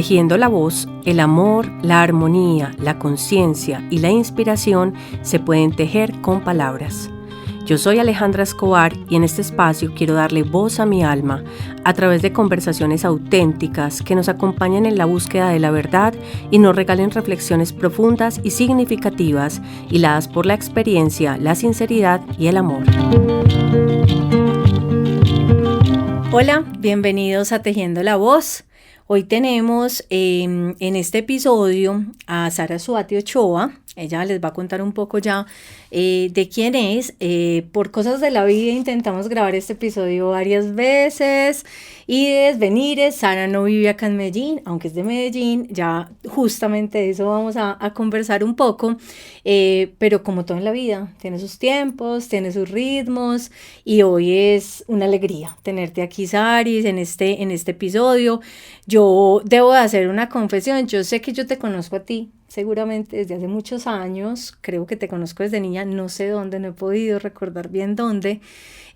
Tejiendo la voz, el amor, la armonía, la conciencia y la inspiración se pueden tejer con palabras. Yo soy Alejandra Escobar y en este espacio quiero darle voz a mi alma a través de conversaciones auténticas que nos acompañen en la búsqueda de la verdad y nos regalen reflexiones profundas y significativas hiladas por la experiencia, la sinceridad y el amor. Hola, bienvenidos a Tejiendo la Voz. Hoy tenemos en este episodio a Saraswati Ochoa. Ella les va a contar un poco ya de quién es. Por cosas de la vida intentamos grabar este episodio varias veces. Ides, venires. Sara no vive acá en Medellín, aunque es de Medellín. Ya justamente de eso vamos a conversar un poco. Pero como todo en la vida, tiene sus tiempos, tiene sus ritmos. Y hoy es una alegría tenerte aquí, Saris, en este episodio. Yo debo de hacer una confesión. Yo sé que yo te conozco a ti, seguramente desde hace muchos años. Creo que te conozco desde niña, no sé dónde, no he podido recordar bien dónde.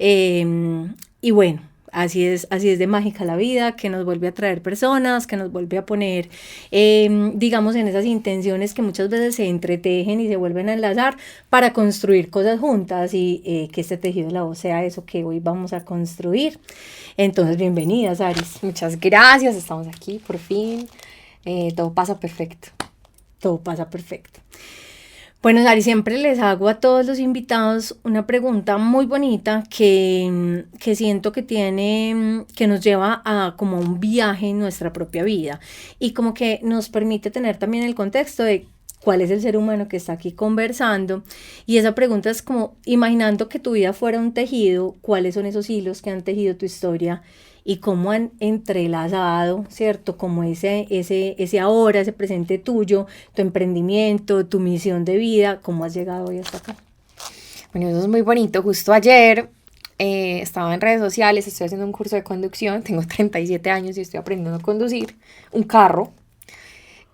Y bueno, así es de mágica la vida, que nos vuelve a traer personas, que nos vuelve a poner, digamos, en esas intenciones que muchas veces se entretejen y se vuelven a enlazar para construir cosas juntas y que este tejido de la voz sea eso que hoy vamos a construir. Entonces, bienvenida, Saris. Muchas gracias, estamos aquí por fin. Todo pasa perfecto. Todo pasa perfecto. Bueno, Saris, siempre les hago a todos los invitados una pregunta muy bonita que siento que nos lleva a como un viaje en nuestra propia vida y como que nos permite tener también el contexto de cuál es el ser humano que está aquí conversando. Y esa pregunta es como, imaginando que tu vida fuera un tejido, ¿cuáles son esos hilos que han tejido tu historia y cómo han entrelazado, ¿cierto? Como ese ahora, ese presente tuyo, tu emprendimiento, tu misión de vida, ¿cómo has llegado hoy hasta acá? Bueno, eso es muy bonito. Justo ayer estaba en redes sociales, estoy haciendo un curso de conducción, tengo 37 años y estoy aprendiendo a conducir un carro.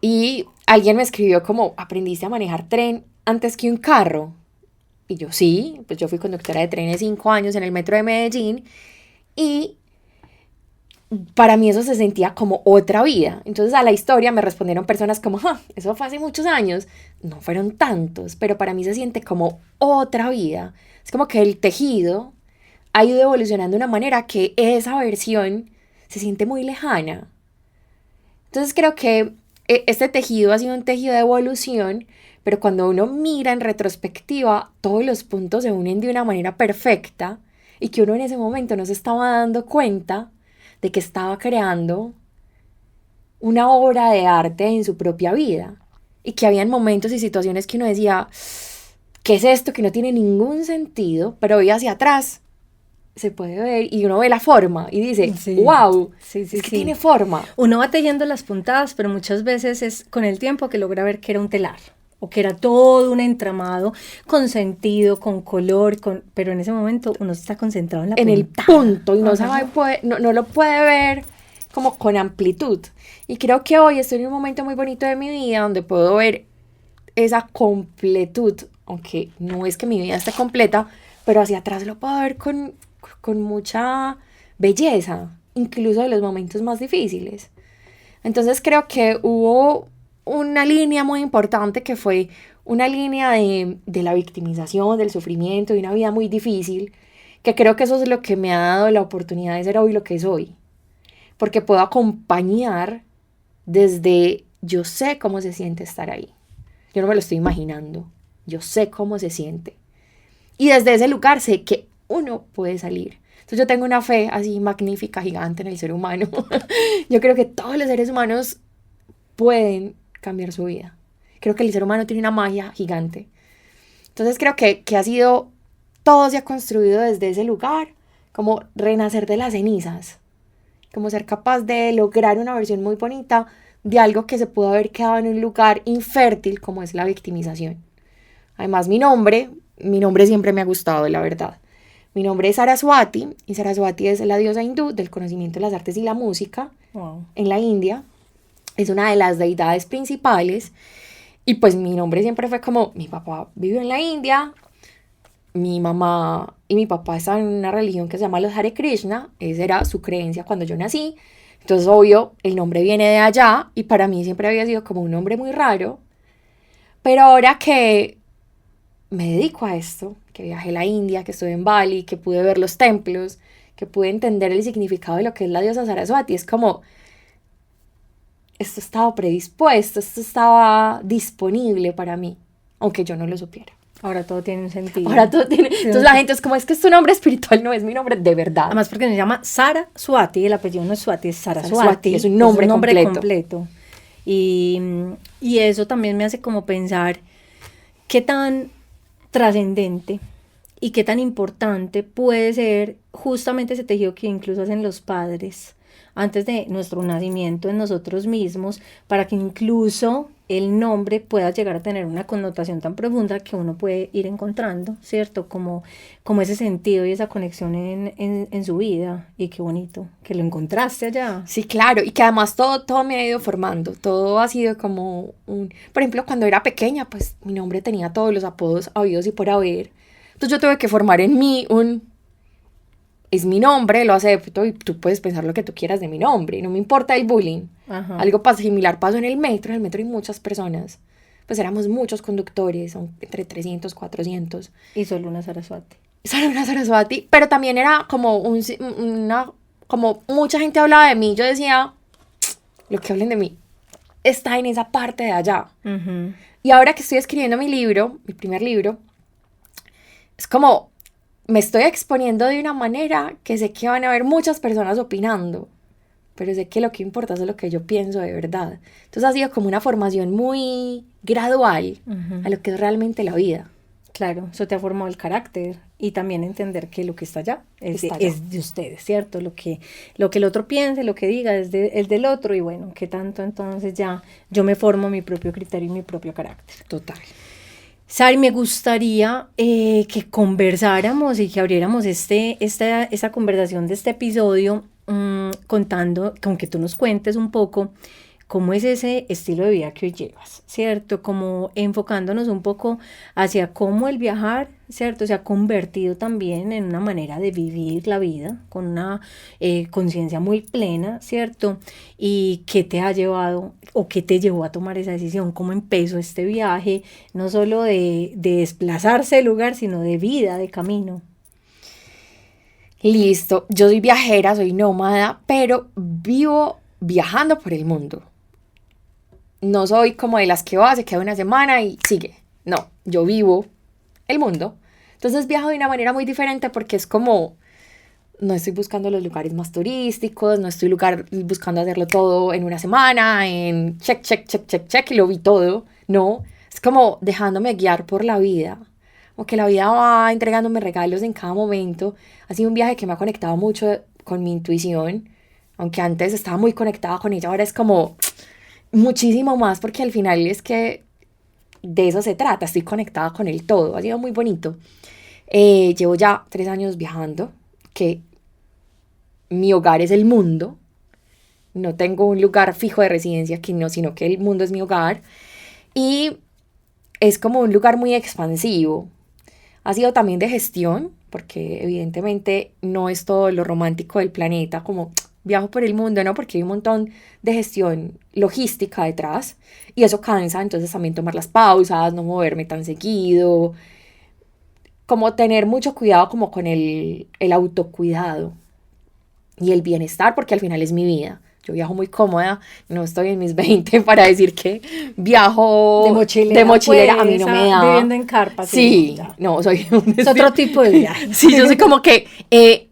Y alguien me escribió como, ¿aprendiste a manejar tren antes que un carro? Y yo, sí, pues yo fui conductora de trenes 5 años en el metro de Medellín y para mí eso se sentía como otra vida. Entonces a la historia me respondieron personas como, eso fue hace muchos años. No fueron tantos, pero para mí se siente como otra vida. Es como que el tejido ha ido evolucionando de una manera que esa versión se siente muy lejana. Entonces creo que este tejido ha sido un tejido de evolución, pero cuando uno mira en retrospectiva, todos los puntos se unen de una manera perfecta y que uno en ese momento no se estaba dando cuenta de que estaba creando una obra de arte en su propia vida y que habían momentos y situaciones que uno decía, ¿qué es esto? Que no tiene ningún sentido, pero hoy hacia atrás se puede ver y uno ve la forma y dice, sí, wow, sí, es que tiene forma. Uno va tejiendo las puntadas, pero muchas veces es con el tiempo que logra ver que era un telar o que era todo un entramado con sentido, con color, pero en ese momento uno está concentrado en la puntada. En el punto y no lo puede ver como con amplitud. Y creo que hoy estoy en un momento muy bonito de mi vida donde puedo ver esa completud, aunque no es que mi vida esté completa, pero hacia atrás lo puedo ver con mucha belleza, incluso de los momentos más difíciles. Entonces creo que hubo una línea muy importante que fue una línea de la victimización, del sufrimiento, de una vida muy difícil, que creo que eso es lo que me ha dado la oportunidad de ser hoy lo que soy. Porque puedo acompañar desde yo sé cómo se siente estar ahí. Yo no me lo estoy imaginando. Yo sé cómo se siente. Y desde ese lugar sé que uno puede salir. Entonces yo tengo una fe así magnífica, gigante en el ser humano. Yo creo que todos los seres humanos pueden cambiar su vida. Creo que el ser humano tiene una magia gigante. Entonces creo que ha sido, todo se ha construido desde ese lugar, como renacer de las cenizas, como ser capaz de lograr una versión muy bonita de algo que se pudo haber quedado en un lugar infértil como es la victimización. Además mi nombre siempre me ha gustado, la verdad. Mi nombre es Saraswati y Saraswati es la diosa hindú del conocimiento de las artes y la música. Wow. En la India. Es una de las deidades principales y pues mi nombre siempre fue como, mi papá vivió en la India, mi mamá y mi papá estaban en una religión que se llama los Hare Krishna, esa era su creencia cuando yo nací, Entonces, obvio, el nombre viene de allá y para mí siempre había sido como un nombre muy raro. Pero ahora que me dedico a esto, que viajé a la India, que estuve en Bali, que pude ver los templos, que pude entender el significado de lo que es la diosa Saraswati, es como, esto estaba predispuesto, esto estaba disponible para mí, aunque yo no lo supiera. Ahora todo tiene un sentido. Ahora todo tiene... Entonces la gente es como, es que es tu nombre espiritual, no es mi nombre de verdad. Además porque se llama Saraswati, el apellido no es Swati, es Saraswati. Es un nombre, completo. Y eso también me hace como pensar qué tan trascendente y qué tan importante puede ser justamente ese tejido que incluso hacen los padres antes de nuestro nacimiento en nosotros mismos, para que incluso el nombre pueda llegar a tener una connotación tan profunda que uno puede ir encontrando, ¿cierto? Como ese sentido y esa conexión en su vida. Y qué bonito que lo encontraste allá. Sí, claro, y que además todo me ha ido formando, todo ha sido como un... Por ejemplo, cuando era pequeña, pues mi nombre tenía todos los apodos habidos y por haber. Entonces yo tuve que formar en mí es mi nombre, lo acepto y tú puedes pensar lo que tú quieras de mi nombre, no me importa el bullying. Ajá. Algo similar pasó en el metro hay muchas personas, pues éramos muchos conductores, entre 300, 400. Y solo una Saraswati. Solo una Saraswati, pero también era como como mucha gente hablaba de mí, yo decía, lo que hablen de mí está en esa parte de allá. Uh-huh. Y ahora que estoy escribiendo mi primer libro, es como... Me estoy exponiendo de una manera que sé que van a haber muchas personas opinando, pero sé que lo que importa es lo que yo pienso de verdad. Entonces ha sido como una formación muy gradual a lo que es realmente la vida. Claro, eso te ha formado el carácter y también entender que lo que está allá es de ustedes, ¿cierto? Lo que el otro piense, lo que diga es del otro y bueno, que tanto entonces ya yo me formo mi propio criterio y mi propio carácter. Total. Sari, me gustaría que conversáramos y que abriéramos esta conversación de este episodio contando, con que tú nos cuentes un poco cómo es ese estilo de vida que hoy llevas, ¿cierto? Como enfocándonos un poco hacia cómo el viajar, ¿cierto? Se ha convertido también en una manera de vivir la vida con una conciencia muy plena, ¿cierto? Y qué te ha llevado o qué te llevó a tomar esa decisión, cómo empezó este viaje, no solo de desplazarse del lugar, sino de vida, de camino. Listo, yo soy viajera, soy nómada, pero vivo viajando por el mundo. No soy como de las que va, se queda una semana y sigue. No, yo vivo el mundo. Entonces viajo de una manera muy diferente porque es como, no estoy buscando los lugares más turísticos, no estoy buscando hacerlo todo en una semana, en check, y lo vi todo. No, es como dejándome guiar por la vida. Como que la vida va entregándome regalos en cada momento. Ha sido un viaje que me ha conectado mucho con mi intuición. Aunque antes estaba muy conectada con ella, ahora es como muchísimo más porque al final es que de eso se trata, estoy conectada con el todo, ha sido muy bonito. Llevo ya 3 años viajando, que mi hogar es el mundo, no tengo un lugar fijo de residencia, sino que el mundo es mi hogar y es como un lugar muy expansivo. Ha sido también de gestión, porque evidentemente no es todo lo romántico del planeta, como viajo por el mundo, ¿no? Porque hay un montón de gestión logística detrás y eso cansa, entonces también tomar las pausas, no moverme tan seguido, como tener mucho cuidado como con el autocuidado y el bienestar, porque al final es mi vida. Yo viajo muy cómoda, no estoy en mis 20 para decir que viajo de mochilera pues, a mí no me da. Viviendo en carpa. Sí, no, soy es otro tipo de viaje. Sí, yo soy como que,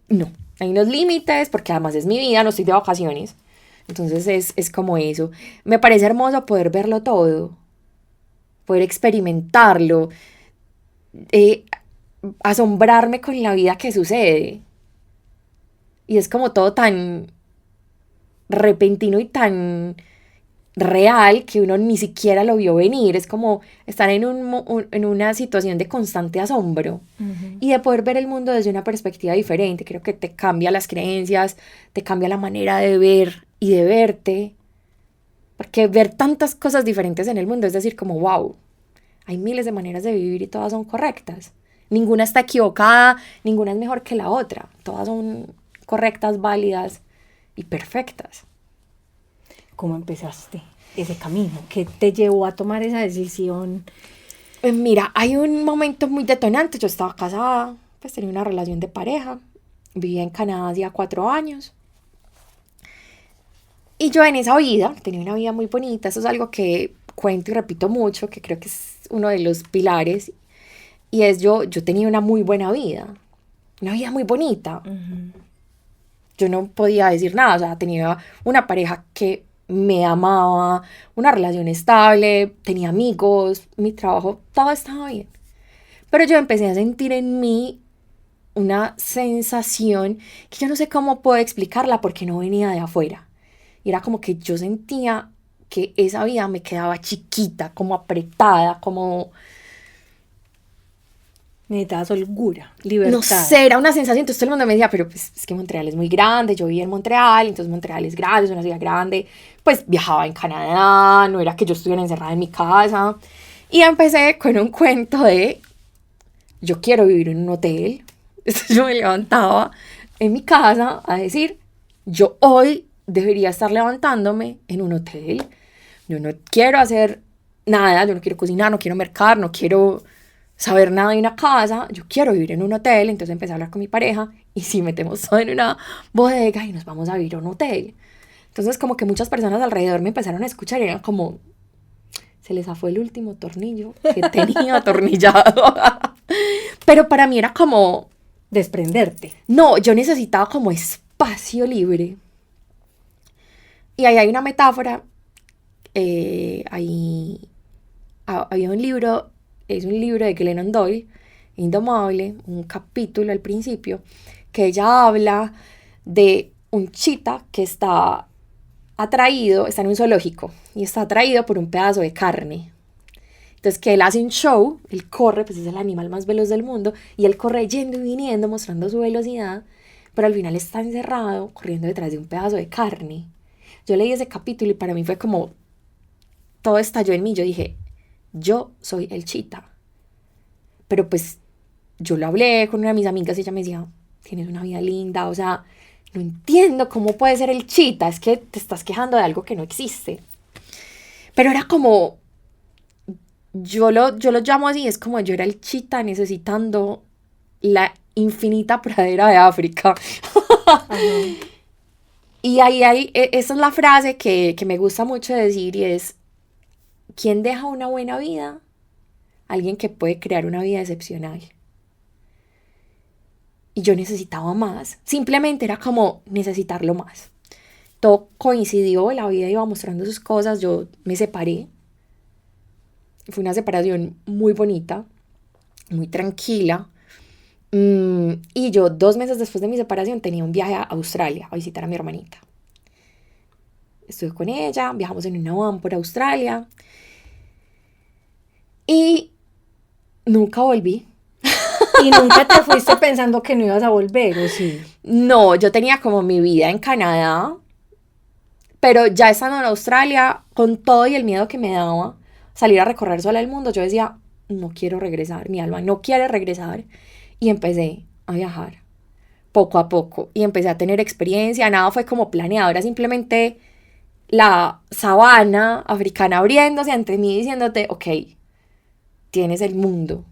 no, hay unos límites, porque además es mi vida, no estoy de vacaciones. Entonces es como eso. Me parece hermoso poder verlo todo, poder experimentarlo, asombrarme con la vida que sucede. Y es como todo tan repentino y tan real que uno ni siquiera lo vio venir. Es como estar en una situación de constante asombro y de poder ver el mundo desde una perspectiva diferente. Creo que te cambia las creencias, te cambia la manera de ver y de verte, porque ver tantas cosas diferentes en el mundo es decir como wow, hay miles de maneras de vivir y todas son correctas, ninguna está equivocada, ninguna es mejor que la otra, todas son correctas, válidas y perfectas. cómo empezaste ese camino? ¿Qué te llevó a tomar esa decisión? Mira, hay un momento muy detonante. Yo estaba casada, pues tenía una relación de pareja, vivía en Canadá hacía 4 años. Y yo en esa vida, tenía una vida muy bonita. Eso es algo que cuento y repito mucho, que creo que es uno de los pilares. Y es yo tenía una muy buena vida, una vida muy bonita. Yo no podía decir nada, o sea, tenía una pareja que me amaba, una relación estable, tenía amigos, mi trabajo, todo estaba bien. Pero yo empecé a sentir en mí una sensación que yo no sé cómo puedo explicarla porque no venía de afuera. Y era como que yo sentía que esa vida me quedaba chiquita, como apretada, como... Necesitabas holgura, libertad. No sé, era una sensación. Entonces todo el mundo me decía, pero pues es que Montreal es muy grande. Yo vivía en Montreal, entonces Montreal es grande, es una ciudad grande. Pues viajaba en Canadá, no era que yo estuviera encerrada en mi casa. Y empecé con un cuento de, yo quiero vivir en un hotel. Entonces yo me levantaba en mi casa a decir, yo hoy debería estar levantándome en un hotel. Yo no quiero hacer nada, yo no quiero cocinar, no quiero mercar, no quiero saber nada de una casa, yo quiero vivir en un hotel. Entonces empecé a hablar con mi pareja y sí, metemos todo en una bodega y nos vamos a vivir a un hotel. Entonces como que muchas personas alrededor me empezaron a escuchar y eran como, se les zafó el último tornillo que tenía atornillado. Pero para mí era como... desprenderte. No, yo necesitaba como espacio libre. Y ahí hay una metáfora, había un libro, es un libro de Glennon Doyle, Indomable, un capítulo al principio, que ella habla de un chita que está en un zoológico, y está atraído por un pedazo de carne. Entonces que él hace un show, él corre, pues es el animal más veloz del mundo, y él corre yendo y viniendo, mostrando su velocidad, pero al final está encerrado, corriendo detrás de un pedazo de carne. Yo leí ese capítulo y para mí fue como, todo estalló en mí. Yo dije, yo soy el chita. Pero pues yo lo hablé con una de mis amigas y ella me decía, tienes una vida linda, o sea, no entiendo cómo puede ser el chita, es que te estás quejando de algo que no existe. Pero era como, yo lo llamo así, es como yo era el chita necesitando la infinita pradera de África. Y esa es la frase que me gusta mucho decir y es, ¿quién deja una buena vida? Alguien que puede crear una vida excepcional. Y yo necesitaba más. Simplemente era como necesitarlo más. Todo coincidió, la vida iba mostrando sus cosas, yo me separé. Fue una separación muy bonita, muy tranquila. Y yo 2 meses después de mi separación tenía un viaje a Australia a visitar a mi hermanita. Estuve con ella, viajamos en una van por Australia y nunca volví. ¿Y nunca te fuiste pensando que no ibas a volver, o sí? No, yo tenía como mi vida en Canadá, pero ya estando en Australia, con todo y el miedo que me daba salir a recorrer sola el mundo, yo decía, no quiero regresar, mi alma no quiere regresar. Y empecé a viajar poco a poco y empecé a tener experiencia. Nada fue como planeado, era simplemente la sabana africana abriéndose ante mí diciéndote, ok, tienes el mundo.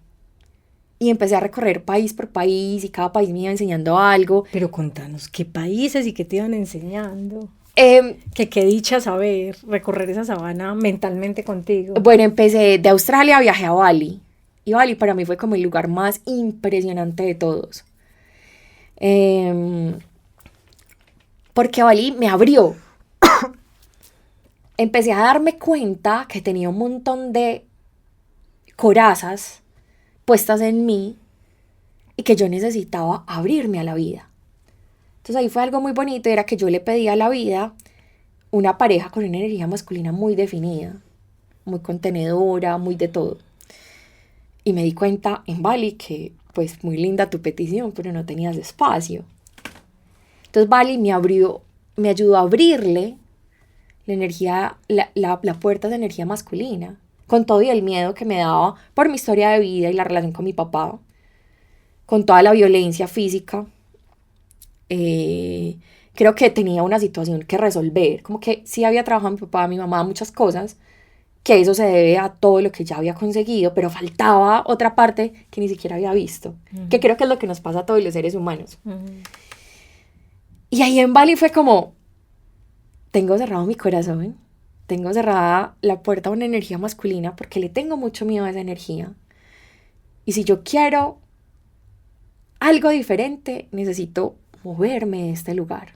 Y empecé a recorrer país por país y cada país me iba enseñando algo. Pero contanos, ¿qué países y qué te iban enseñando? Que qué dicha saber recorrer esa sabana mentalmente contigo. Bueno, empecé de Australia, viajé a Bali. Y Bali para mí fue como el lugar más impresionante de todos. Porque Bali me abrió. Empecé a darme cuenta que tenía un montón de corazas puestas en mí y que yo necesitaba abrirme a la vida. Entonces ahí fue algo muy bonito, era que yo le pedí a la vida una pareja con una energía masculina muy definida, muy contenedora, muy de todo. Y me di cuenta en Bali que, pues, muy linda tu petición, pero no tenías espacio. Entonces Bali me ayudó a abrirle la energía, la puerta de energía masculina, con todo y el miedo que me daba por mi historia de vida y la relación con mi papá, con toda la violencia física, creo que tenía una situación que resolver, como que sí había trabajado mi papá, mi mamá, muchas cosas, que eso se debe a todo lo que ya había conseguido, pero faltaba otra parte que ni siquiera había visto, que creo que es lo que nos pasa a todos los seres humanos. Y ahí en Bali fue como, tengo cerrado mi corazón, tengo cerrada la puerta a una energía masculina porque le tengo mucho miedo a esa energía. Y si yo quiero algo diferente, necesito moverme de este lugar.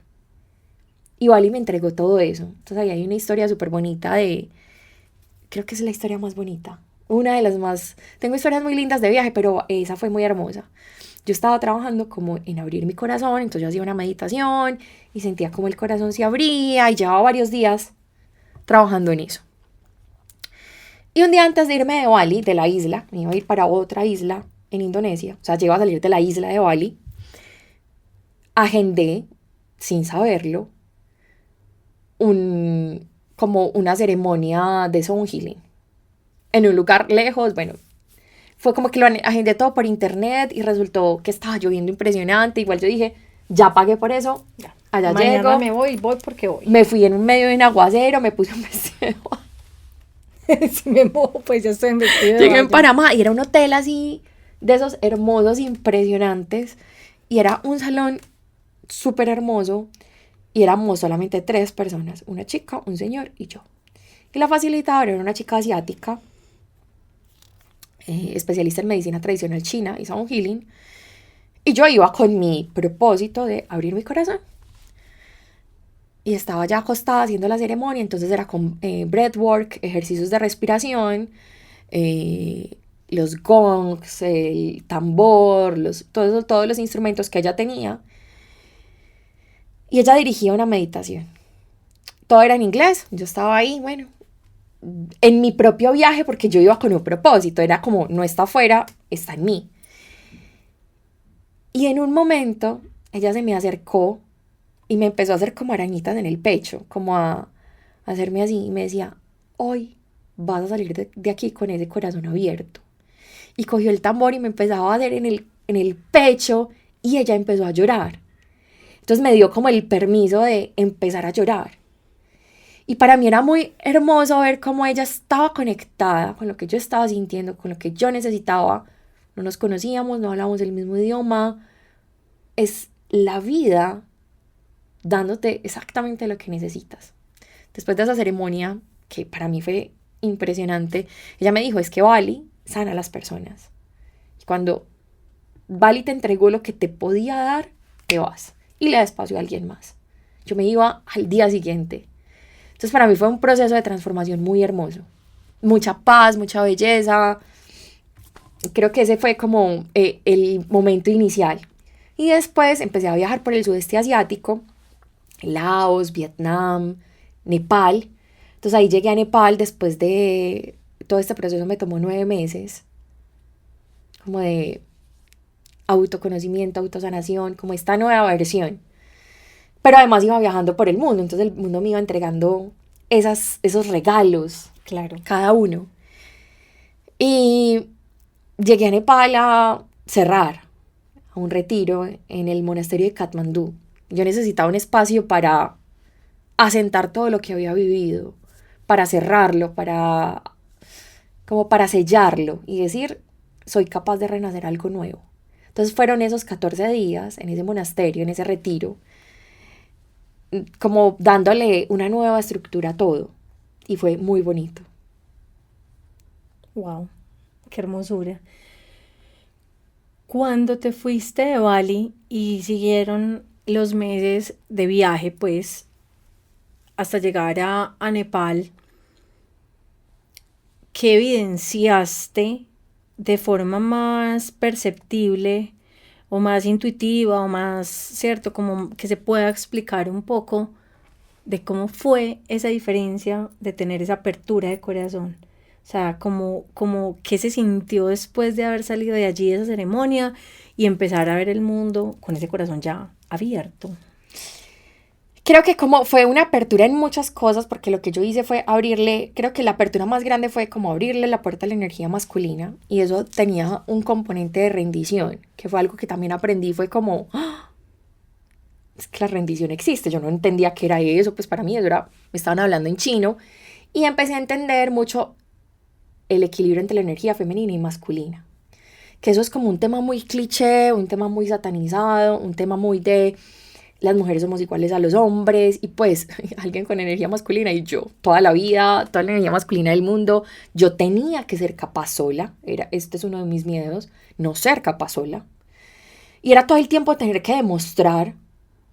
Y Bali me entregó todo eso. Entonces ahí hay una historia súper bonita de... Creo que es la historia más bonita. Una de las más... Tengo historias muy lindas de viaje, pero esa fue muy hermosa. Yo estaba trabajando como en abrir mi corazón, entonces yo hacía una meditación y sentía como el corazón se abría y llevaba varios días trabajando en eso. Y un día antes de irme de Bali, de la isla, me iba a ir para otra isla en Indonesia, o sea, yo iba a salir de la isla de Bali, agendé, sin saberlo, como una ceremonia de sound healing en un lugar lejos. Bueno, fue como que lo agendé todo por internet y resultó que estaba lloviendo impresionante. Igual yo dije, ya pagué por eso, Ya. allá Mañana llego. voy porque voy. Me fui en un medio de un aguacero, me puse un vestido. Si me mojo, pues ya estoy en vestido de Llegué en baño. Panamá y era un hotel así, de esos hermosos, impresionantes. Y era un salón súper hermoso. Y éramos solamente 3 personas, una chica, un señor y yo. Y la facilitadora era una chica asiática, especialista en medicina tradicional china y sound healing. Y yo iba con mi propósito de abrir mi corazón. Y estaba ya acostada haciendo la ceremonia, entonces era con breathwork, ejercicios de respiración, los gongs, el tambor, todos los instrumentos que ella tenía. Y ella dirigía una meditación. Todo era en inglés, yo estaba ahí, bueno, en mi propio viaje porque yo iba con un propósito, era como, no está afuera, está en mí. Y en un momento, ella se me acercó y me empezó a hacer como arañitas en el pecho, como a hacerme así, y me decía, hoy vas a salir de aquí con ese corazón abierto. Y cogió el tambor y me empezaba a hacer en el pecho y ella empezó a llorar. Entonces me dio como el permiso de empezar a llorar. Y para mí era muy hermoso ver cómo ella estaba conectada con lo que yo estaba sintiendo, con lo que yo necesitaba. No nos conocíamos, no hablábamos el mismo idioma. Es la vida dándote exactamente lo que necesitas. Después de esa ceremonia, que para mí fue impresionante, ella me dijo, es que Bali sana a las personas. Y cuando Bali te entregó lo que te podía dar, te vas. Y le da espacio a alguien más. Yo me iba al día siguiente. Entonces para mí fue un proceso de transformación muy hermoso. Mucha paz, mucha belleza. Creo que ese fue como el momento inicial. Y después empecé a viajar por el sudeste asiático. Laos, Vietnam, Nepal. Entonces ahí llegué a Nepal después de... Todo este proceso me tomó 9 meses. Como de autoconocimiento, autosanación, como esta nueva versión. Pero además iba viajando por el mundo, entonces el mundo me iba entregando esos regalos, Claro. cada uno. Y llegué a Nepal a cerrar, a un retiro en el monasterio de Katmandú. Yo necesitaba un espacio para asentar todo lo que había vivido, para cerrarlo, como para sellarlo y decir, soy capaz de renacer algo nuevo. Entonces fueron esos 14 días en ese monasterio, en ese retiro, como dándole una nueva estructura a todo. Y fue muy bonito. Wow, qué hermosura. Cuando te fuiste de Bali y siguieron los meses de viaje, pues, hasta llegar a Nepal, ¿qué evidenciaste de forma más perceptible o más intuitiva o más, cierto, como que se pueda explicar un poco de cómo fue esa diferencia de tener esa apertura de corazón? O sea, como qué se sintió después de haber salido de allí de esa ceremonia y empezar a ver el mundo con ese corazón ya abierto. Creo que como fue una apertura en muchas cosas, porque lo que yo hice fue abrirle, creo que la apertura más grande fue como abrirle la puerta a la energía masculina, y eso tenía un componente de rendición, que fue algo que también aprendí, fue como, ¡ah! es que la rendición existe. Yo no entendía qué era eso, pues para mí eso era, me estaban hablando en chino. Y empecé a entender mucho el equilibrio entre la energía femenina y masculina. Que eso es como un tema muy cliché, un tema muy satanizado, un tema muy de las mujeres somos iguales a los hombres, y pues alguien con energía masculina y yo, toda la vida, toda la energía masculina del mundo, yo tenía que ser capaz sola, este es uno de mis miedos, no ser capaz sola, y era todo el tiempo tener que demostrar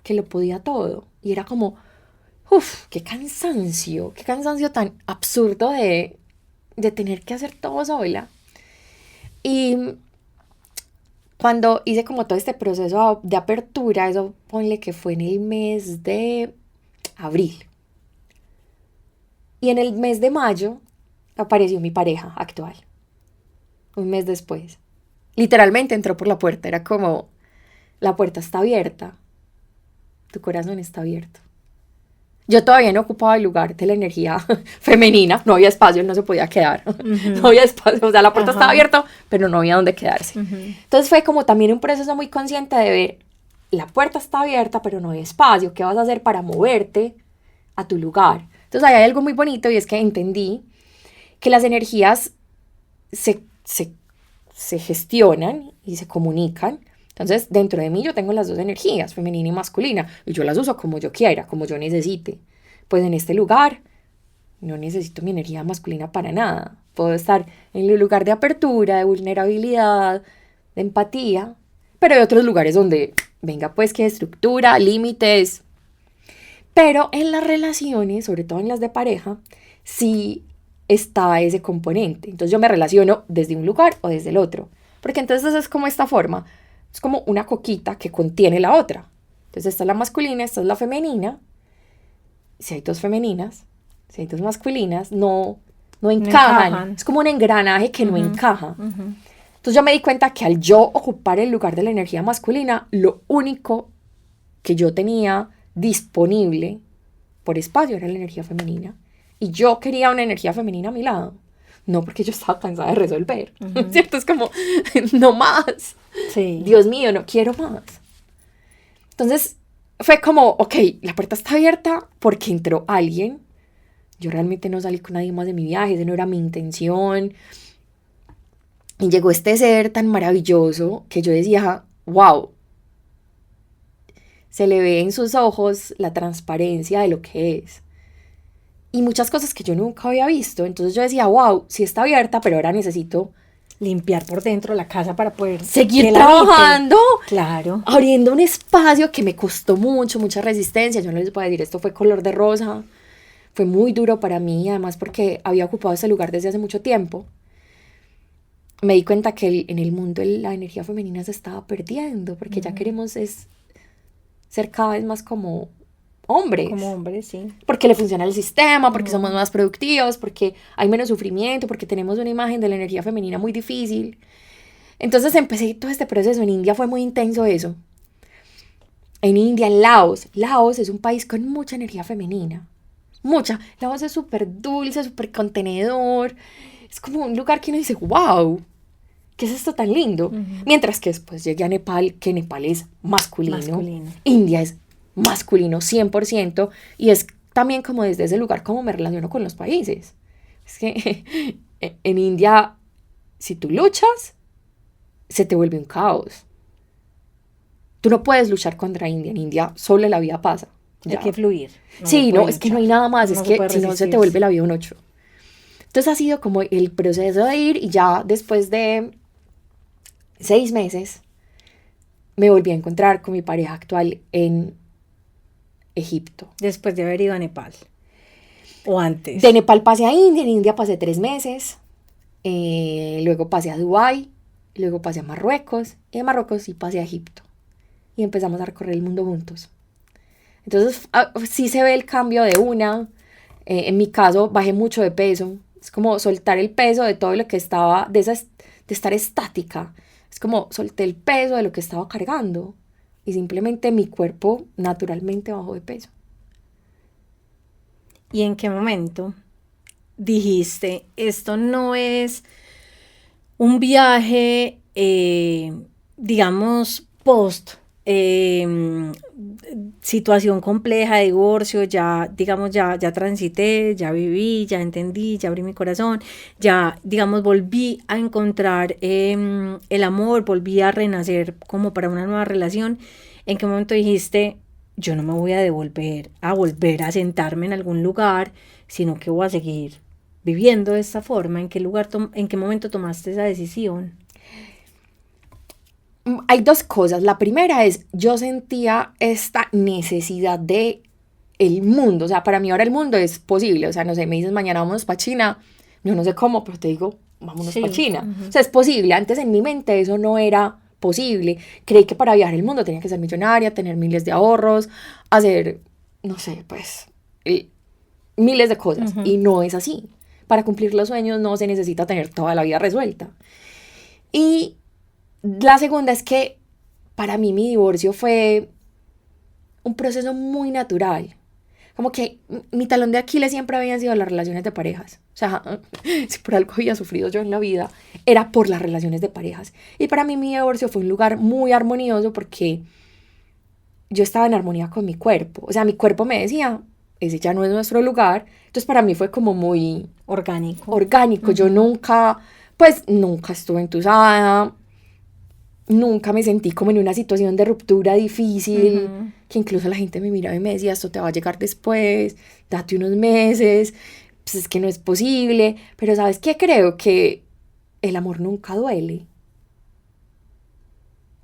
que lo podía todo, y era como, uff, qué cansancio tan absurdo de tener que hacer todo sola. Y cuando hice como todo este proceso de apertura, eso ponle que fue en el mes de abril. Y en el mes de mayo apareció mi pareja actual. Un mes después. Literalmente entró por la puerta. Era como, la puerta está abierta. Tu corazón está abierto. Yo todavía no ocupaba el lugar de la energía femenina. No había espacio, él no se podía quedar. Uh-huh. No había espacio, o sea, la puerta estaba abierta, pero no había dónde quedarse. Uh-huh. Entonces fue como también un proceso muy consciente de ver, la puerta está abierta, pero no hay espacio. ¿Qué vas a hacer para moverte a tu lugar? Entonces ahí hay algo muy bonito, y es que entendí que las energías se gestionan y se comunican. Entonces, dentro de mí yo tengo las dos energías, femenina y masculina, y yo las uso como yo quiera, como yo necesite. Pues en este lugar no necesito mi energía masculina para nada. Puedo estar en el lugar de apertura, de vulnerabilidad, de empatía, pero hay otros lugares donde, venga pues, que estructura, límites. Pero en las relaciones, sobre todo en las de pareja, sí está ese componente. Entonces yo me relaciono desde un lugar o desde el otro. Porque entonces es como esta forma. Es como una coquita que contiene la otra. Entonces esta es la masculina, esta es la femenina. Si hay dos femeninas, si hay dos masculinas, no encajan. Es como un engranaje que no encaja. Uh-huh. Entonces yo me di cuenta que al yo ocupar el lugar de la energía masculina, lo único que yo tenía disponible por espacio era la energía femenina. Y yo quería una energía femenina a mi lado. No porque yo estaba cansada de resolver, uh-huh. ¿Cierto? Es como, no más. Sí. Dios mío, no quiero más. Entonces, fue como, ok, la puerta está abierta porque entró alguien. Yo realmente no salí con nadie más de mi viaje, esa no era mi intención. Y llegó este ser tan maravilloso que yo decía, wow. Se le ve en sus ojos la transparencia de lo que es. Y muchas cosas que yo nunca había visto. Entonces yo decía, wow, sí está abierta, pero ahora necesito limpiar por dentro la casa para poder seguir trabajando. Claro. Abriendo un espacio que me costó mucha resistencia. Yo no les voy a decir, esto fue color de rosa. Fue muy duro para mí, además porque había ocupado ese lugar desde hace mucho tiempo. Me di cuenta que en el mundo la energía femenina se estaba perdiendo, porque ya queremos ser cada vez más como hombres. Como hombres, sí. Porque le funciona el sistema, porque somos más productivos, porque hay menos sufrimiento, porque tenemos una imagen de la energía femenina muy difícil. Entonces empecé todo este proceso. En India fue muy intenso eso. En India, en Laos. Laos es un país con mucha energía femenina. Mucha. Laos es súper dulce, súper contenedor. Es como un lugar que uno dice, wow, ¿qué es esto tan lindo? Uh-huh. Mientras que después llegué a Nepal, que Nepal es masculino. India es masculino 100%, y es también como desde ese lugar como me relaciono con los países. Es que en India, si tú luchas, se te vuelve un caos. Tú no puedes luchar contra India. En India solo la vida pasa. Ya. Hay que fluir. Sí, no, es que no hay nada más. Es que si no, se te vuelve la vida un 8. Entonces ha sido como el proceso de ir, y ya después de 6 meses me volví a encontrar con mi pareja actual en Egipto. Después de haber ido a Nepal. ¿O antes? De Nepal pasé a India, en India pasé 3 meses, luego pasé a Dubái, luego pasé a Marruecos, y de Marruecos sí pasé a Egipto. Y empezamos a recorrer el mundo juntos. Entonces sí se ve el cambio de una. En mi caso bajé mucho de peso. Es como soltar el peso de todo lo que estaba, de estar estática. Es como solté el peso de lo que estaba cargando. Y simplemente mi cuerpo naturalmente bajó de peso. ¿Y en qué momento dijiste, esto no es un viaje, digamos, post situación compleja, divorcio, ya, digamos, ya transité, ya viví, ya entendí, ya abrí mi corazón, ya, digamos, volví a encontrar el amor, volví a renacer como para una nueva relación. ¿En qué momento dijiste, yo no me voy a volver a sentarme en algún lugar, sino que voy a seguir viviendo de esta forma? ¿En qué momento tomaste esa decisión? Hay dos cosas. La primera es, yo sentía esta necesidad de el mundo. O sea, para mí ahora el mundo es posible. O sea, no sé, me dices mañana vámonos para China. Yo no sé cómo, pero te digo, vámonos para China. O sea, es posible. Antes en mi mente eso no era posible. Creí que para viajar el mundo tenía que ser millonaria, tener miles de ahorros, hacer, no sé, pues, miles de cosas. Y no es así. Para cumplir los sueños no se necesita tener toda la vida resuelta. Y la segunda es que para mí mi divorcio fue un proceso muy natural. Como que mi talón de Aquiles siempre habían sido las relaciones de parejas. O sea, si por algo había sufrido yo en la vida, era por las relaciones de parejas. Y para mí mi divorcio fue un lugar muy armonioso porque yo estaba en armonía con mi cuerpo. O sea, mi cuerpo me decía, ese ya no es nuestro lugar. Entonces para mí fue como muy orgánico. Yo nunca estuve entusada. Nunca me sentí como en una situación de ruptura difícil, que incluso la gente me miraba y me decía, esto te va a llegar después, date unos meses, pues es que no es posible. Pero ¿sabes qué? Creo que el amor nunca duele.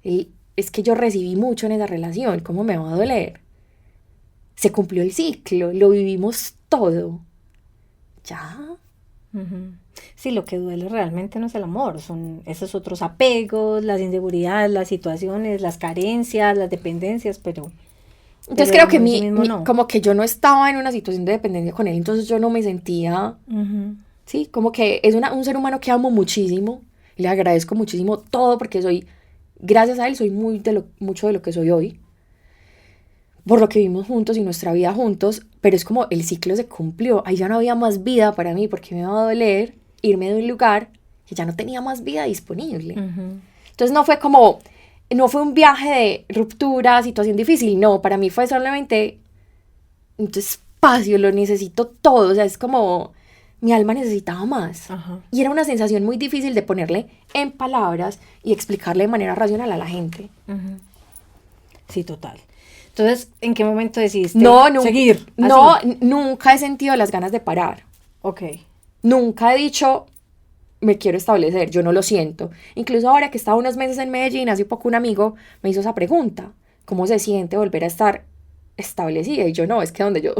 Es que yo recibí mucho en esa relación, ¿cómo me va a doler? Se cumplió el ciclo, lo vivimos todo. Ya. Sí, lo que duele realmente no es el amor, son esos otros apegos, las inseguridades, las situaciones, las carencias, las dependencias, pero entonces creo que no. Como que yo no estaba en una situación de dependencia con él, entonces yo no me sentía, sí, como que es un ser humano que amo muchísimo, le agradezco muchísimo todo porque gracias a él soy mucho de lo que soy hoy, por lo que vivimos juntos y nuestra vida juntos, pero es como el ciclo se cumplió, ahí ya no había más vida para mí, porque me iba a doler irme de un lugar que ya no tenía más vida disponible. Entonces no fue un viaje de ruptura, situación difícil, no, para mí fue solamente un espacio, lo necesito todo, o sea, es como mi alma necesitaba más. Y era una sensación muy difícil de ponerle en palabras y explicarle de manera racional a la gente. Sí, total. Entonces, ¿en qué momento decidiste seguir? Nunca he sentido las ganas de parar. Ok. Nunca he dicho, me quiero establecer, yo no lo siento. Incluso ahora que estaba unos meses en Medellín, hace poco un amigo me hizo esa pregunta, ¿cómo se siente volver a estar establecida? Y yo no, es que donde yo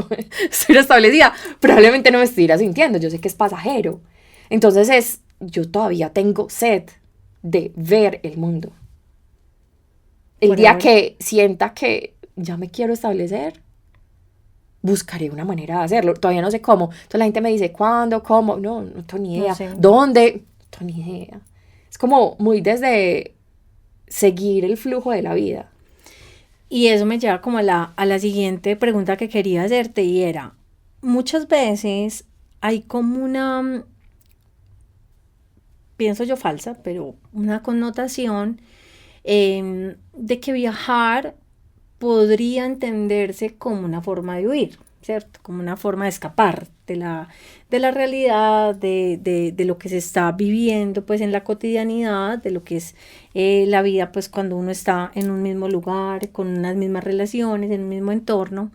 estoy establecida, probablemente no me estuviera sintiendo, yo sé que es pasajero. Entonces yo todavía tengo sed de ver el mundo. El día que sienta que ya me quiero establecer, buscaré una manera de hacerlo. Todavía no sé cómo. Entonces la gente me dice, ¿cuándo? ¿Cómo? No tengo ni idea. No sé. ¿Dónde? No tengo ni idea. Es como muy desde seguir el flujo de la vida. Y eso me lleva como a la siguiente pregunta que quería hacerte, y era, muchas veces hay como una, pienso yo falsa, pero una connotación de que viajar podría entenderse como una forma de huir, ¿cierto? Como una forma de escapar de la realidad, de lo que se está viviendo pues en la cotidianidad, de lo que es la vida pues cuando uno está en un mismo lugar, con unas mismas relaciones, en un mismo entorno.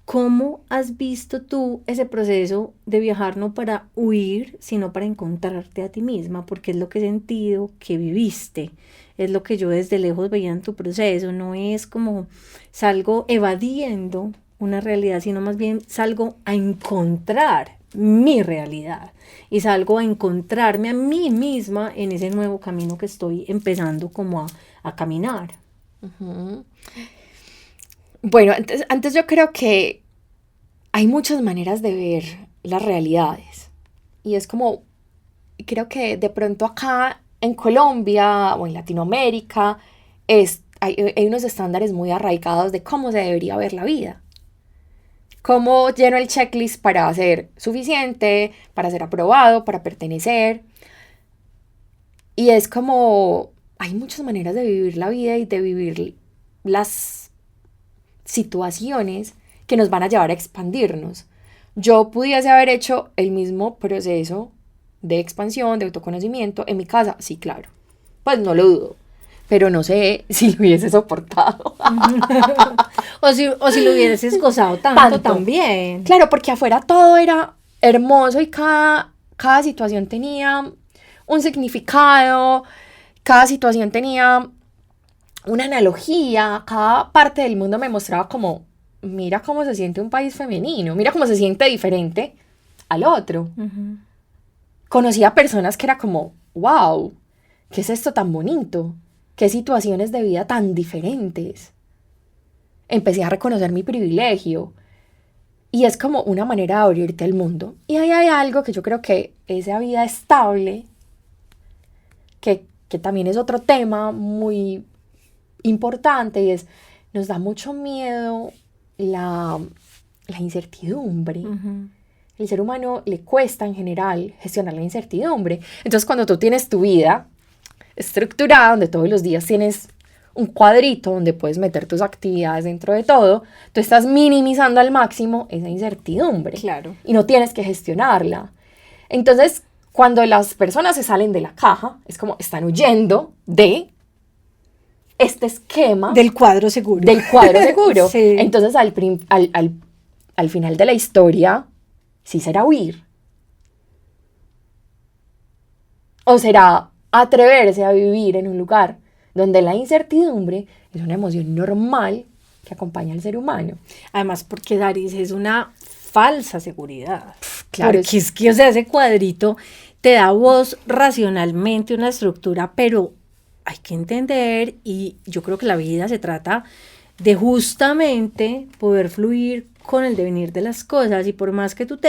¿Cómo has visto tú ese proceso de viajar no para huir, sino para encontrarte a ti misma? Porque es lo que he sentido que viviste, es lo que yo desde lejos veía en tu proceso. No es como salgo evadiendo una realidad, sino más bien salgo a encontrar mi realidad y salgo a encontrarme a mí misma en ese nuevo camino que estoy empezando como a caminar. Uh-huh. Bueno, antes yo creo que hay muchas maneras de ver las realidades. Y es como, creo que de pronto acá en Colombia o en Latinoamérica hay unos estándares muy arraigados de cómo se debería ver la vida. Cómo lleno el checklist para ser suficiente, para ser aprobado, para pertenecer. Y es como hay muchas maneras de vivir la vida y de vivir las situaciones que nos van a llevar a expandirnos. Yo pudiese haber hecho el mismo proceso de expansión, de autoconocimiento en mi casa, sí, claro. Pues no lo dudo, pero no sé si lo hubiese soportado. o si lo hubieses gozado tanto también. Claro, porque afuera todo era hermoso y cada situación tenía un significado, cada situación tenía una analogía, cada parte del mundo me mostraba como, mira cómo se siente un país femenino, mira cómo se siente diferente al otro. Conocí a personas que era como, wow, ¿qué es esto tan bonito? ¿Qué situaciones de vida tan diferentes? Empecé a reconocer mi privilegio. Y es como una manera de abrirte al mundo. Y ahí hay algo que yo creo que esa vida estable, que también es otro tema muy importante, y es, nos da mucho miedo la incertidumbre. El ser humano le cuesta en general gestionar la incertidumbre. Entonces cuando tú tienes tu vida estructurada, donde todos los días tienes un cuadrito donde puedes meter tus actividades dentro de todo, tú estás minimizando al máximo esa incertidumbre. Claro. Y no tienes que gestionarla. Entonces, cuando las personas se salen de la caja, es como están huyendo de este esquema. Del cuadro seguro. Del cuadro seguro. Sí. Entonces, al final de la historia, ¿sí será huir? ¿O será atreverse a vivir en un lugar donde la incertidumbre es una emoción normal que acompaña al ser humano? Además, porque Daris es una falsa seguridad. Claro. Porque es que, o sea, ese cuadrito te da voz racionalmente una estructura, pero hay que entender, y yo creo que la vida se trata de justamente poder fluir con el devenir de las cosas, y por más que tú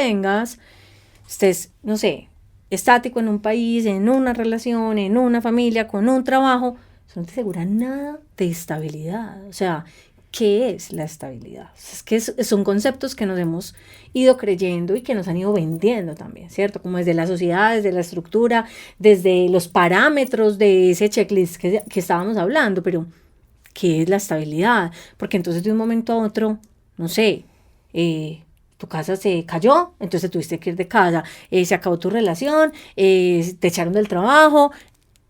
estés, no sé, estático en un país, en una relación, en una familia, con un trabajo, eso no te asegura nada de estabilidad. O sea, ¿qué es la estabilidad? Es que son conceptos que nos hemos ido creyendo y que nos han ido vendiendo también, ¿cierto? Como desde la sociedad, desde la estructura, desde los parámetros de ese checklist que estábamos hablando, pero ¿qué es la estabilidad? Porque entonces de un momento a otro, no sé, tu casa se cayó, entonces tuviste que ir de casa, se acabó tu relación, te echaron del trabajo,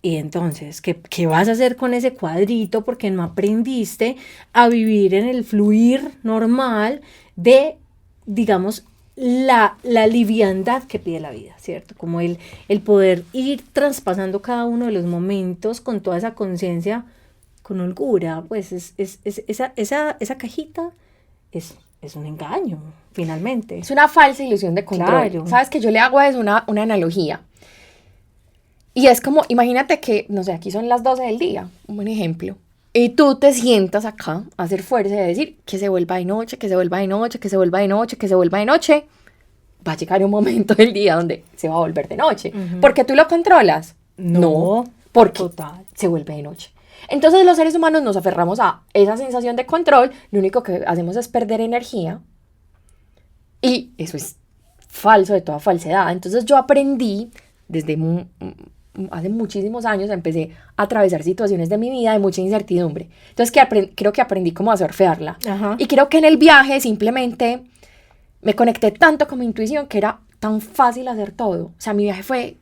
y entonces, ¿qué vas a hacer con ese cuadrito? Porque no aprendiste a vivir en el fluir normal de, digamos, la liviandad que pide la vida, ¿cierto? Como el poder ir traspasando cada uno de los momentos con toda esa conciencia, con holgura. Pues esa cajita es un engaño, finalmente. Es una falsa ilusión de control. Claro. ¿Sabes? Que yo le hago es una analogía. Y es como, imagínate que, no sé, aquí son las 12 del día, un buen ejemplo. Y tú te sientas acá a hacer fuerza de decir que se vuelva de noche, que se vuelva de noche, que se vuelva de noche, que se vuelva de noche. Va a llegar un momento del día donde se va a volver de noche. ¿Por qué tú lo controlas? No, porque total. se vuelve de noche. Entonces los seres humanos nos aferramos a esa sensación de control, lo único que hacemos es perder energía. Y eso es falso de toda falsedad. Entonces yo aprendí desde hace muchísimos años, empecé a atravesar situaciones de mi vida de mucha incertidumbre. Entonces creo que aprendí cómo a surfearla. Ajá. Y creo que en el viaje simplemente me conecté tanto con mi intuición que era tan fácil hacer todo. O sea, mi viaje fue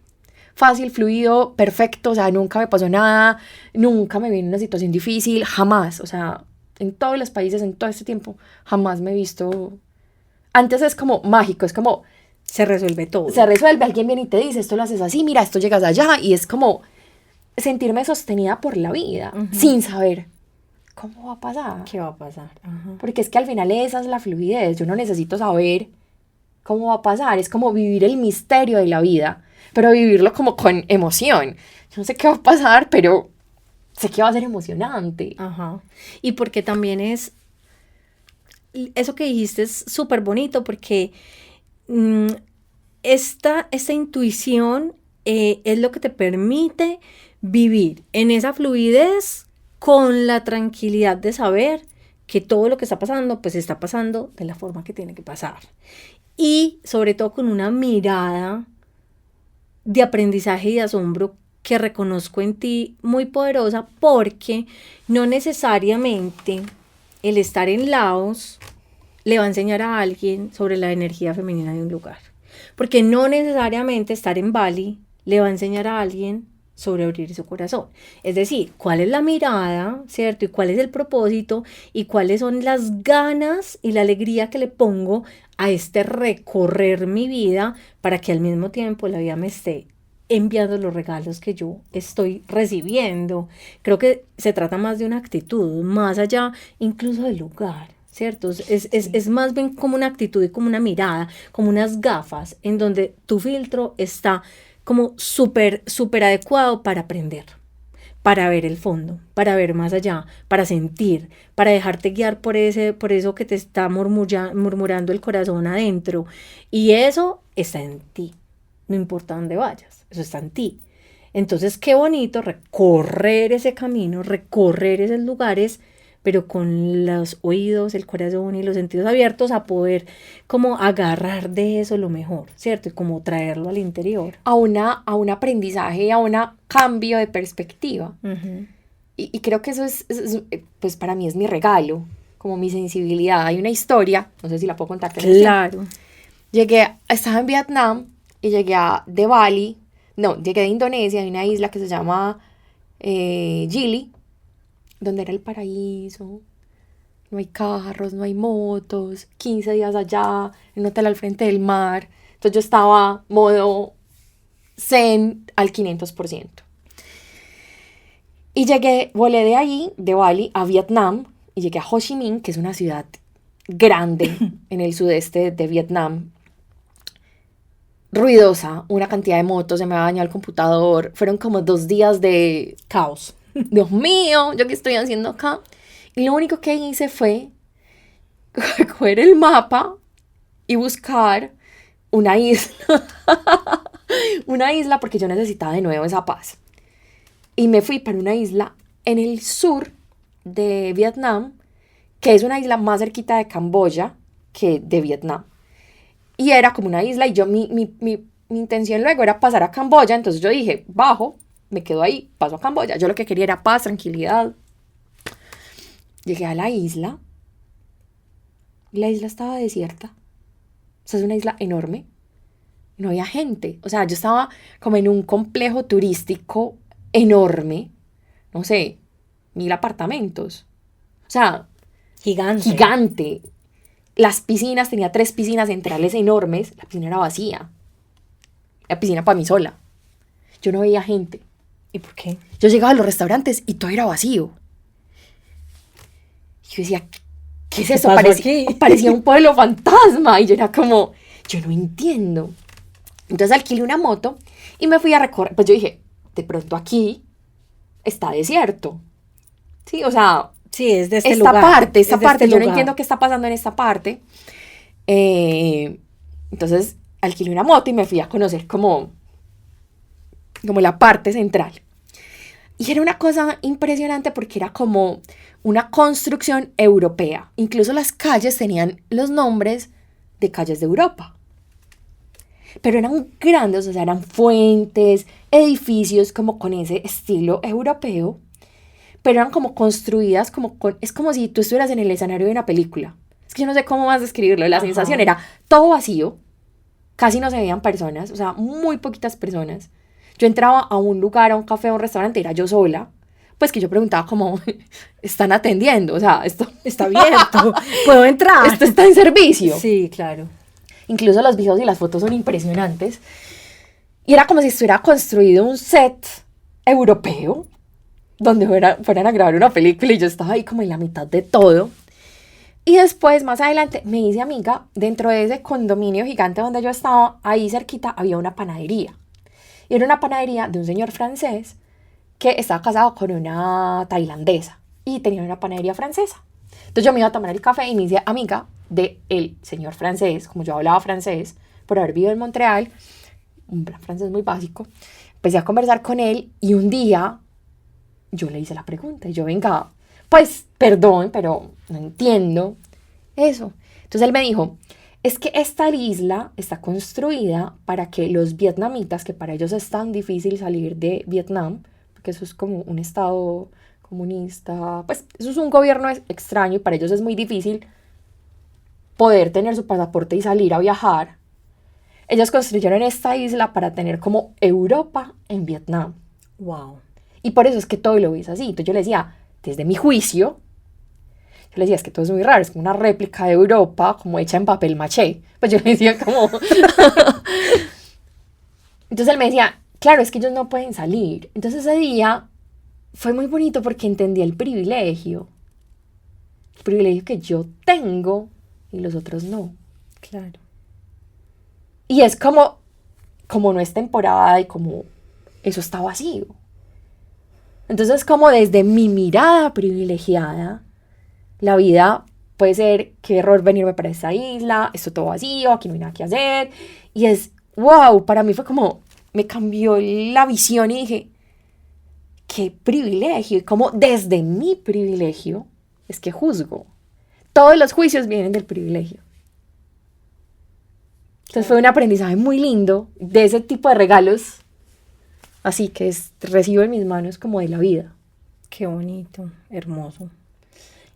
fácil, fluido, perfecto. O sea, nunca me pasó nada, nunca me vi en una situación difícil, jamás. O sea, en todos los países, en todo este tiempo, jamás me he visto. Antes es como mágico, es como se resuelve todo. Se resuelve, alguien viene y te dice, esto lo haces así, mira, esto llegas allá, y es como sentirme sostenida por la vida, sin saber cómo va a pasar. ¿Qué va a pasar? Porque es que al final esa es la fluidez, yo no necesito saber cómo va a pasar, es como vivir el misterio de la vida, pero vivirlo como con emoción. Yo no sé qué va a pasar, pero sé que va a ser emocionante. Ajá. Y porque también eso que dijiste es súper bonito, porque esta intuición es lo que te permite vivir en esa fluidez con la tranquilidad de saber que todo lo que está pasando, pues está pasando de la forma que tiene que pasar. Y sobre todo con una mirada de aprendizaje y de asombro que reconozco en ti muy poderosa, porque no necesariamente el estar en Laos le va a enseñar a alguien sobre la energía femenina de un lugar. Porque no necesariamente estar en Bali le va a enseñar a alguien sobre abrir su corazón. Es decir, cuál es la mirada, ¿cierto? Y cuál es el propósito y cuáles son las ganas y la alegría que le pongo a este recorrer mi vida para que al mismo tiempo la vida me esté enviando los regalos que yo estoy recibiendo. Creo que se trata más de una actitud, más allá incluso del lugar, ¿cierto? Es más bien como una actitud y como una mirada, como unas gafas en donde tu filtro está como súper adecuado para aprender, para ver el fondo, para ver más allá, para sentir, para dejarte guiar por eso que te está murmurando el corazón adentro. Y eso está en ti, no importa dónde vayas, eso está en ti. Entonces, qué bonito recorrer ese camino, recorrer esos lugares, pero con los oídos, el corazón y los sentidos abiertos a poder como agarrar de eso lo mejor, ¿cierto? Y como traerlo al interior. A un aprendizaje, a un cambio de perspectiva. Uh-huh. Y creo que eso pues para mí es mi regalo, como mi sensibilidad. Hay una historia, no sé si la puedo contar. Claro. Estaba en Vietnam y llegué llegué de Indonesia, hay una isla que se llama Gili, donde era el paraíso, no hay carros, no hay motos, 15 días allá, en un hotel al frente del mar. Entonces yo estaba modo zen al 500%. Y volé de ahí, de Bali, a Vietnam, y llegué a Ho Chi Minh, que es una ciudad grande en el sudeste de Vietnam, ruidosa, una cantidad de motos, se me había dañado el computador, fueron como 2 días de caos. Dios mío, ¿yo qué estoy haciendo acá? Y lo único que hice fue coger el mapa y buscar una isla. Una isla porque yo necesitaba de nuevo esa paz. Y me fui para una isla en el sur de Vietnam, que es una isla más cerquita de Camboya que de Vietnam. Y era como una isla y mi intención luego era pasar a Camboya, entonces yo dije, bajo, me quedo ahí, paso a Camboya. Yo lo que quería era paz, tranquilidad. Llegué a la isla. Y la isla estaba desierta. O sea, es una isla enorme. No había gente. O sea, yo estaba como en un complejo turístico enorme. No sé, 1000 apartamentos. O sea, gigante. Las piscinas, tenía 3 piscinas centrales enormes. La piscina era vacía. La piscina para mí sola. Yo no veía gente. ¿Y por qué? Yo llegaba a los restaurantes y todo era vacío. Y yo decía, ¿qué es eso? Parecía un pueblo fantasma. Y yo era como, yo no entiendo. Entonces alquilé una moto y me fui a recorrer. Pues yo dije, de pronto aquí está desierto. Sí, o sea, sí, es de esta lugar. Parte, yo lugar. no entiendo qué está pasando en esta parte. Entonces alquilé una moto y me fui a conocer como la parte central. Y era una cosa impresionante porque era como una construcción europea. Incluso las calles tenían los nombres de calles de Europa. Pero eran grandes, o sea, eran fuentes, edificios como con ese estilo europeo. Pero eran como construidas es como si tú estuvieras en el escenario de una película. Es que yo no sé cómo más describirlo. La sensación era todo vacío. Casi no se veían personas, o sea, muy poquitas personas. Yo entraba a un lugar, a un café, a un restaurante, era yo sola. Pues que yo preguntaba como, ¿están atendiendo? O sea, esto está abierto, ¿puedo entrar? Esto está en servicio. Sí, claro. Incluso los videos y las fotos son impresionantes. Y era como si estuviera construido un set europeo, donde fueran a grabar una película y yo estaba ahí como en la mitad de todo. Y después, más adelante, me hice amiga. Dentro de ese condominio gigante donde yo estaba, ahí cerquita había una panadería. Y era una panadería de un señor francés que estaba casado con una tailandesa. Y tenía una panadería francesa. Entonces yo me iba a tomar el café y me hice amiga del señor francés. Como yo hablaba francés, por haber vivido en Montreal, un francés muy básico, empecé a conversar con él y un día yo le hice la pregunta. Y yo, venga, pues, perdón, pero no entiendo eso. Entonces él me dijo, es que esta isla está construida para que los vietnamitas, que para ellos es tan difícil salir de Vietnam, porque eso es como un estado comunista, pues eso es un gobierno extraño y para ellos es muy difícil poder tener su pasaporte y salir a viajar. Ellos construyeron esta isla para tener como Europa en Vietnam. Wow. Y por eso es que todo lo ves así. Entonces yo le decía, desde mi juicio, yo le decía, es que todo es muy raro, es como una réplica de Europa, como hecha en papel maché. Pues yo le decía como... Entonces él me decía, claro, es que ellos no pueden salir. Entonces ese día fue muy bonito porque entendí el privilegio. El privilegio que yo tengo y los otros no. Claro. Y es como no es temporada y como eso está vacío. Entonces como desde mi mirada privilegiada, la vida puede ser, qué error venirme para esta isla, esto todo vacío, aquí no hay nada que hacer. Y es, wow, para mí fue como, me cambió la visión y dije, qué privilegio. Y como desde mi privilegio es que juzgo. Todos los juicios vienen del privilegio. Entonces fue un aprendizaje muy lindo de ese tipo de regalos, así que recibo en mis manos como de la vida. Qué bonito, hermoso.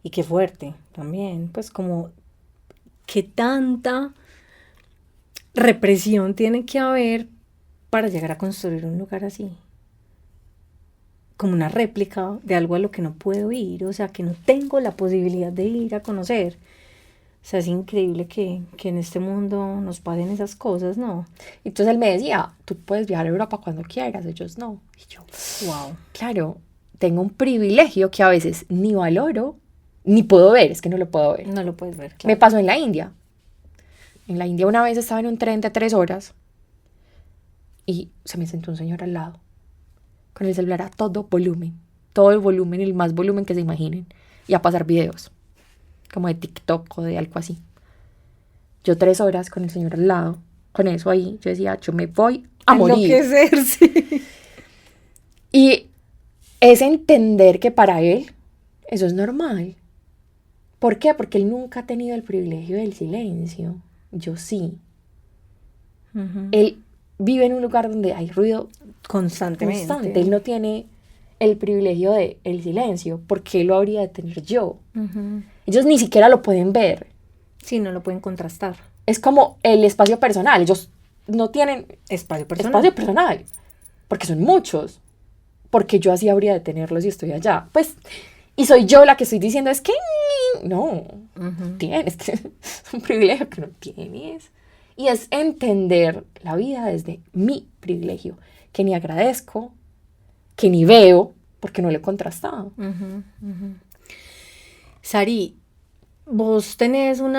Y qué fuerte también, pues como qué tanta represión tiene que haber para llegar a construir un lugar así. Como una réplica de algo a lo que no puedo ir, o sea, que no tengo la posibilidad de ir a conocer. O sea, es increíble que en este mundo nos pasen esas cosas, ¿no? Entonces él me decía, tú puedes viajar a Europa cuando quieras, ellos no. Y yo, wow. Claro, tengo un privilegio que a veces ni valoro, ni puedo ver, es que no lo puedo ver. No lo puedes ver, claro. Me pasó en la India. En la India una vez estaba en un tren de 3 horas y se me sentó un señor al lado, con el celular a todo volumen, todo el volumen, el más volumen que se imaginen, y a pasar videos, como de TikTok o de algo así. Yo 3 horas con el señor al lado, con eso ahí, yo decía, yo me voy a morir. Enloquecer, sí. Y es entender que para él eso es normal. ¿Por qué? Porque él nunca ha tenido el privilegio del silencio. Yo sí. Uh-huh. Él vive en un lugar donde hay ruido constante. Él no tiene el privilegio del silencio. ¿Por qué lo habría de tener yo? Uh-huh. Ellos ni siquiera lo pueden ver. Sí, no lo pueden contrastar. Es como el espacio personal. Ellos no tienen espacio personal. Porque son muchos. Porque yo así habría de tenerlo si estoy allá. Pues, y soy yo la que estoy diciendo, es que no, tienes, es un privilegio que no tienes. Y es entender la vida desde mi privilegio, que ni agradezco, que ni veo, porque no lo he contrastado. Sari, vos tenés un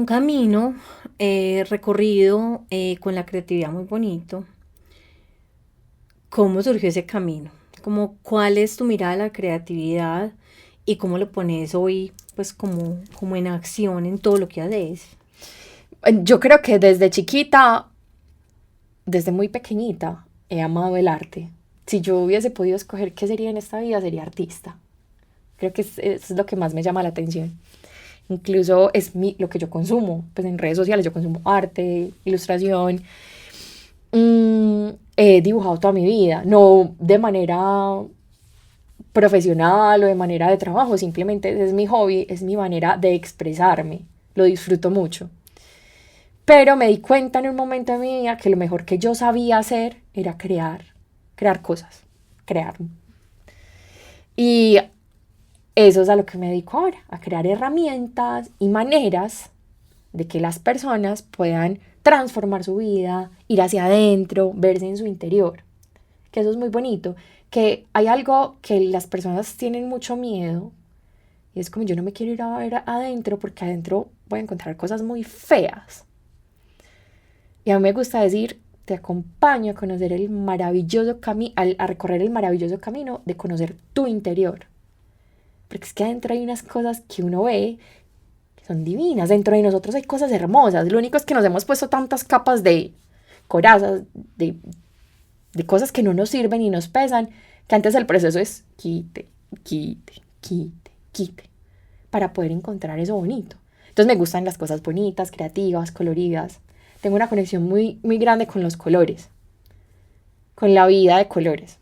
camino recorrido con la creatividad muy bonito. ¿Cómo surgió ese camino? ¿Cuál es tu mirada a la creatividad y cómo lo pones hoy, pues como en acción en todo lo que haces? Yo creo que desde chiquita, desde muy pequeñita, he amado el arte. Si yo hubiese podido escoger qué sería en esta vida, sería artista. Creo que es lo que más me llama la atención. Incluso es lo que yo consumo. Pues en redes sociales yo consumo arte, ilustración. He dibujado toda mi vida, no de manera profesional o de manera de trabajo, simplemente es mi hobby, es mi manera de expresarme, lo disfruto mucho. Pero me di cuenta en un momento de mi vida que lo mejor que yo sabía hacer era crear cosas, crear. Y eso es a lo que me dedico ahora, a crear herramientas y maneras de que las personas puedan transformar su vida, ir hacia adentro, verse en su interior. Que eso es muy bonito. Que hay algo que las personas tienen mucho miedo. Y es como yo no me quiero ir a ver adentro porque adentro voy a encontrar cosas muy feas. Y a mí me gusta decir, te acompaño a conocer el maravilloso camino, a recorrer el maravilloso camino de conocer tu interior. Porque es que adentro hay unas cosas que uno ve son divinas, dentro de nosotros hay cosas hermosas, lo único es que nos hemos puesto tantas capas de corazas, de cosas que no nos sirven y nos pesan, que antes el proceso es quite, para poder encontrar eso bonito, Entonces me gustan las cosas bonitas, creativas, coloridas. Tengo una conexión muy, muy grande con los colores, con la vida de colores.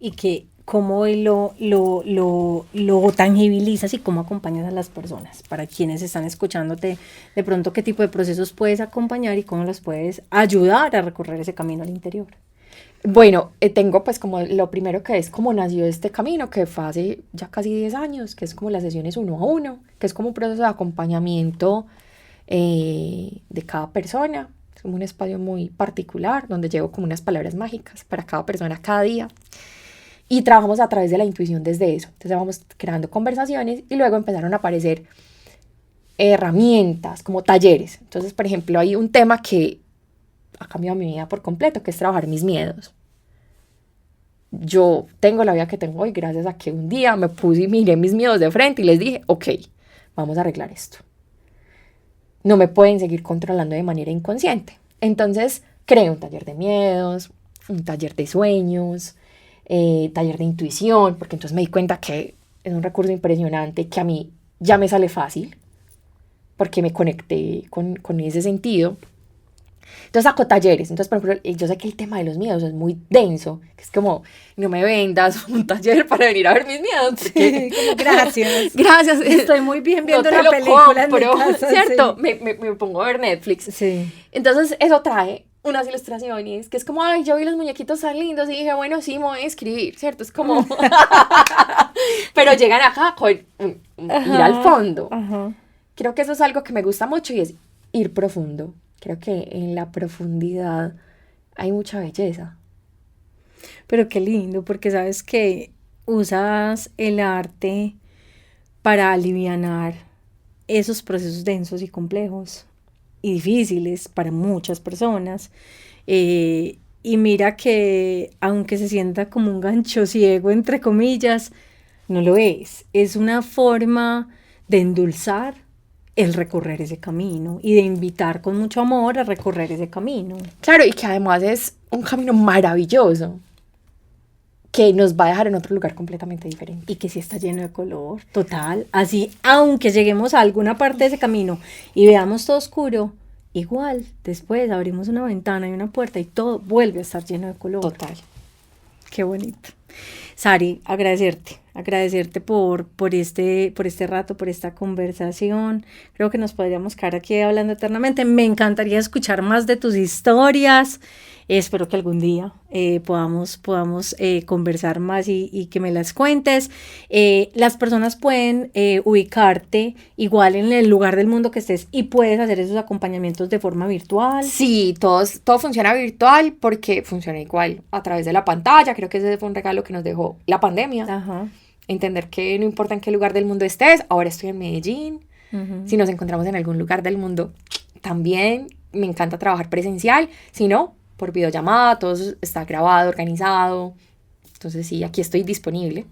Y que cómo lo tangibilizas y cómo acompañas a las personas. Para quienes están escuchándote, de pronto qué tipo de procesos puedes acompañar y cómo los puedes ayudar a recorrer ese camino al interior. Bueno, tengo pues como lo primero que es como nació este camino, que fue hace ya casi 10 años, que es como las sesiones 1 a 1, que es como un proceso de acompañamiento de cada persona. Es como un espacio muy particular donde llevo como unas palabras mágicas para cada persona cada día. Y trabajamos a través de la intuición desde eso. Entonces vamos creando conversaciones y luego empezaron a aparecer herramientas como talleres. Entonces, por ejemplo, hay un tema que ha cambiado mi vida por completo, que es trabajar mis miedos. Yo tengo la vida que tengo hoy gracias a que un día me puse y miré mis miedos de frente y les dije, ok, vamos a arreglar esto. No me pueden seguir controlando de manera inconsciente. Entonces, creé un taller de miedos, un taller de sueños, taller de intuición, porque entonces me di cuenta que es un recurso impresionante que a mí ya me sale fácil, porque me conecté con ese sentido. Entonces saco talleres. Entonces, por ejemplo, yo sé que el tema de los miedos es muy denso, que es como, no me vendas un taller para venir a ver mis miedos. Porque... Sí, como, gracias. Gracias. Estoy muy bien viendo no la película compro, en mi casa, ¿cierto? Sí. Me pongo a ver Netflix. Sí. Entonces, eso trae unas ilustraciones, que es como, ay, yo vi los muñequitos tan lindos y dije, bueno, sí, me voy a escribir, ¿cierto? Es como... Pero llegan acá con ir al fondo. Ajá. Creo que eso es algo que me gusta mucho y es ir profundo. Creo que en la profundidad hay mucha belleza. Pero qué lindo, porque sabes que usas el arte para alivianar esos procesos densos y complejos y difíciles para muchas personas. Y mira que aunque se sienta como un gancho ciego, entre comillas, no lo es. Es una forma de endulzar el recorrer ese camino y de invitar con mucho amor a recorrer ese camino. Claro, y que además es un camino maravilloso que nos va a dejar en otro lugar completamente diferente. Y que sí está lleno de color, total. Así, aunque lleguemos a alguna parte de ese camino y veamos todo oscuro, igual, después abrimos una ventana y una puerta y todo vuelve a estar lleno de color. Total. Qué bonito. Sari, agradecerte por este rato, por esta conversación. Creo que nos podríamos quedar aquí hablando eternamente. Me encantaría escuchar más de tus historias. Espero que algún día podamos conversar más y que me las cuentes. Las personas pueden ubicarte igual en el lugar del mundo que estés y puedes hacer esos acompañamientos de forma virtual. Sí, todo funciona virtual porque funciona igual a través de la pantalla. Creo que ese fue un regalo que nos dejó la pandemia. Ajá. Entender que no importa en qué lugar del mundo estés, ahora estoy en Medellín. Uh-huh. Si nos encontramos en algún lugar del mundo, también me encanta trabajar presencial. Si no, por videollamada, todo está grabado, organizado. Entonces sí, aquí estoy disponible.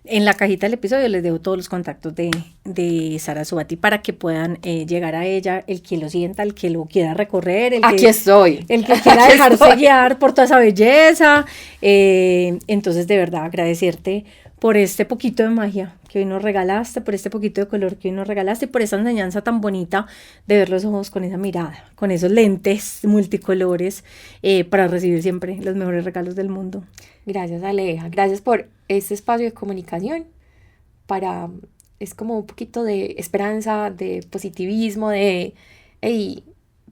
En la cajita del episodio les dejo todos los contactos de Saraswati para que puedan llegar a ella, el que lo sienta, el que lo quiera recorrer, aquí estoy. El que quiera dejarse guiar por toda esa belleza. Entonces, de verdad, agradecerte por este poquito de magia que hoy nos regalaste, por este poquito de color que hoy nos regalaste, por esa enseñanza tan bonita de ver los ojos con esa mirada, con esos lentes multicolores para recibir siempre los mejores regalos del mundo. Gracias, Aleja. Gracias por este espacio de comunicación. Es como un poquito de esperanza, de positivismo, de, hey,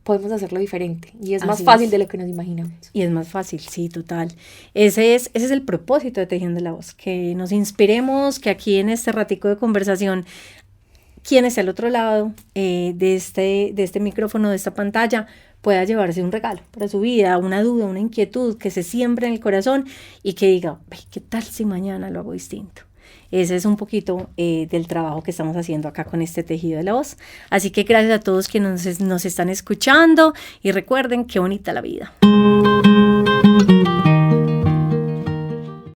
podemos hacerlo diferente. Y es más fácil de lo que nos imaginamos. Y es más fácil, sí, total. Ese es el propósito de Tejiendo la Voz, que nos inspiremos, que aquí en este ratico de conversación, quien esté al otro lado de este micrófono, de esta pantalla, pueda llevarse un regalo para su vida, una duda, una inquietud que se siembre en el corazón y que diga, ¿qué tal si mañana lo hago distinto? Ese es un poquito del trabajo que estamos haciendo acá con este Tejido de la Voz. Así que gracias a todos quienes nos están escuchando y recuerden qué bonita la vida.